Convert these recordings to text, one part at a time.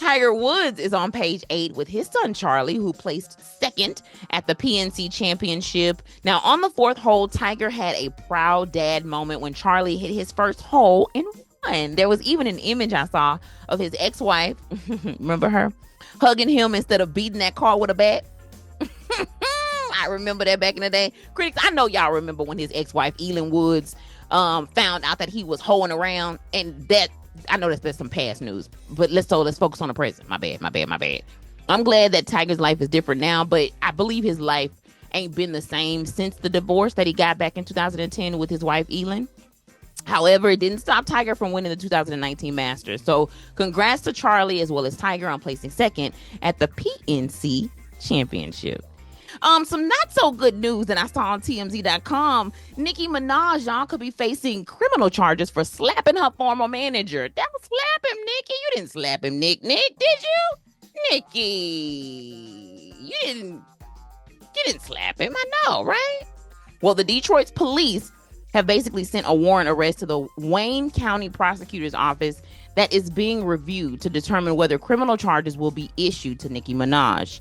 Tiger Woods is on page 8 with his son Charlie, who placed second at the PNC Championship. Now, on the 4th hole, Tiger had a proud dad moment when Charlie hit his first hole in one. There was even an image I saw of his ex-wife, remember her, hugging him instead of beating that car with a bat. I remember that back in the day. Critics, I know y'all remember when his ex-wife, Elin Woods, found out that he was hoeing around, and that, I know that's some past news, but let's focus on the present. My bad. I'm glad that Tiger's life is different now, but I believe his life ain't been the same since the divorce that he got back in 2010 with his wife, Elin. However, it didn't stop Tiger from winning the 2019 Masters. So congrats to Charlie as well as Tiger on placing second at the PNC Championship. Some not so good news that I saw on TMZ.com. Nicki Minaj, y'all, could be facing criminal charges for slapping her former manager. That was slap him, Nicki. You didn't slap him, Nick, did you? Nicki, you didn't slap him. I know, right? Well, the Detroit police have basically sent a warrant arrest to the Wayne County Prosecutor's Office that is being reviewed to determine whether criminal charges will be issued to Nicki Minaj.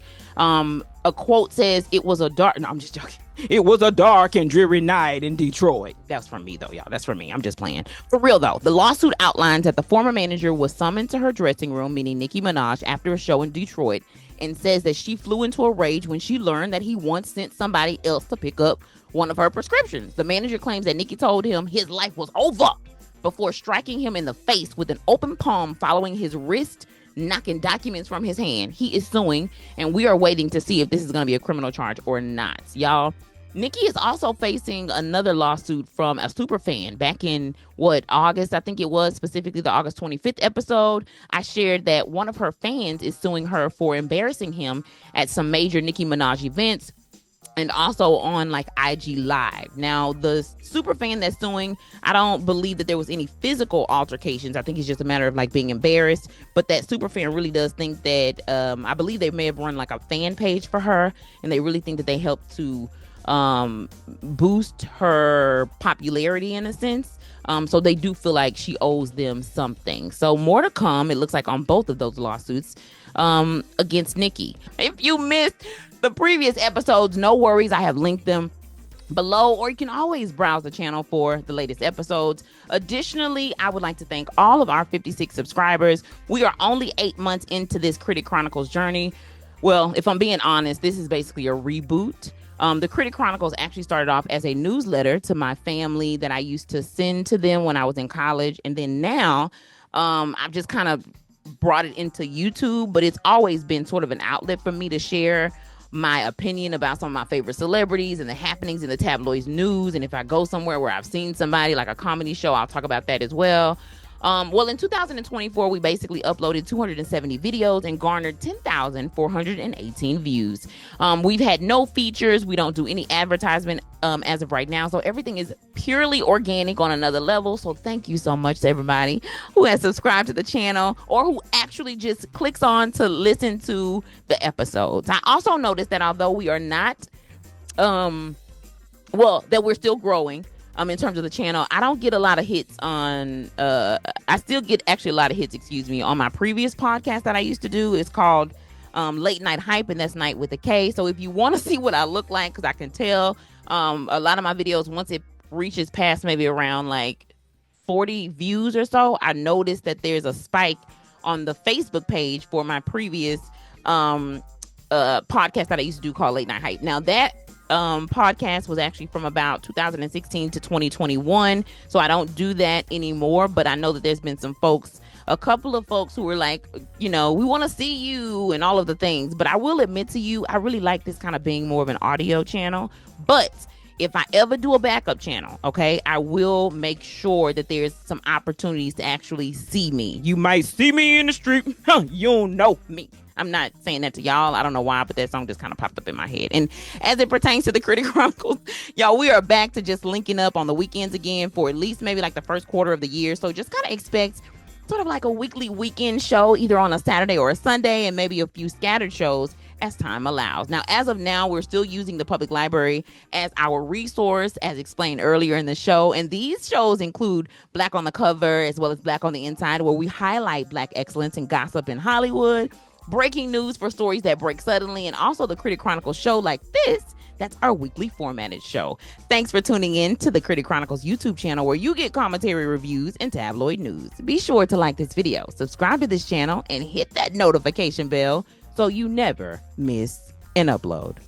A quote says, "It was a dark," no, I'm just joking. "It was a dark and dreary night in Detroit." That's from me, though, y'all. That's from me. I'm just playing. For real, though, the lawsuit outlines that the former manager was summoned to her dressing room, meaning Nicki Minaj, after a show in Detroit, and says that she flew into a rage when she learned that he once sent somebody else to pick up one of her prescriptions. The manager claims that Nicki told him his life was over before striking him in the face with an open palm following his wrist, knocking documents from his hand. He is suing, and we are waiting to see if this is going to be a criminal charge or not. Y'all, Nicki is also facing another lawsuit from a super fan back in, August? I think it was, specifically the August 25th episode. I shared that one of her fans is suing her for embarrassing him at some major Nicki Minaj events, and also on IG Live. Now, the super fan that's suing, I don't believe that there was any physical altercations. I think it's just a matter of being embarrassed. But that super fan really does think that, I believe they may have run a fan page for her, and they really think that they helped to boost her popularity in a sense. So they do feel like she owes them something. So more to come, it looks like, on both of those lawsuits against Nicki. If you missed the previous episodes, no worries. I have linked them below, or you can always browse the channel for the latest episodes. Additionally, I would like to thank all of our 56 subscribers. We are only 8 months into this Critic Chronicles journey. Well, if I'm being honest, this is basically a reboot. The Critic Chronicles actually started off as a newsletter to my family that I used to send to them when I was in college. And then now I've just kind of brought it into YouTube, but it's always been sort of an outlet for me to share my opinion about some of my favorite celebrities and the happenings in the tabloids news. And if I go somewhere where I've seen somebody, like a comedy show, I'll talk about that as well. Well, in 2024, we basically uploaded 270 videos and garnered 10,418 views. We've had no features. We don't do any advertisement as of right now. So everything is purely organic on another level. So thank you so much to everybody who has subscribed to the channel or who actually just clicks on to listen to the episodes. I also noticed that although we are not, that we're still growing, in terms of the channel, I don't get a lot of hits on, I still get actually a lot of hits, on my previous podcast that I used to do. It's called Late Night Hype, and that's Night with a K. So if you want to see what I look like, because I can tell a lot of my videos, once it reaches past maybe around 40 views or so, I noticed that there's a spike on the Facebook page for my previous podcast that I used to do called Late Night Hype. Now that podcast was actually from about 2016 to 2021, so I don't do that anymore. But I know that there's been a couple of folks who were like, we want to see you and all of the things. But I will admit to you, I really like this kind of being more of an audio channel. But if I ever do a backup channel, okay, I will make sure that there's some opportunities to actually see me. You might see me in the street. You don't know me. I'm not saying that to y'all. I don't know why, but that song just kind of popped up in my head. And as it pertains to the Critic Chronicles, y'all, we are back to just linking up on the weekends again for at least maybe the first quarter of the year. So just kind of expect sort of a weekly weekend show, either on a Saturday or a Sunday, and maybe a few scattered shows as time allows. Now, as of now, we're still using the public library as our resource, as explained earlier in the show. And these shows include Black on the Cover as well as Black on the Inside, where we highlight Black excellence and gossip in Hollywood, breaking news for stories that break suddenly, and also the Critic Chronicles show like this. That's our weekly formatted show. Thanks for tuning in to the Critic Chronicles YouTube channel, where you get commentary, reviews, and tabloid news. Be sure to like this video, subscribe to this channel, and hit that notification bell so you never miss an upload.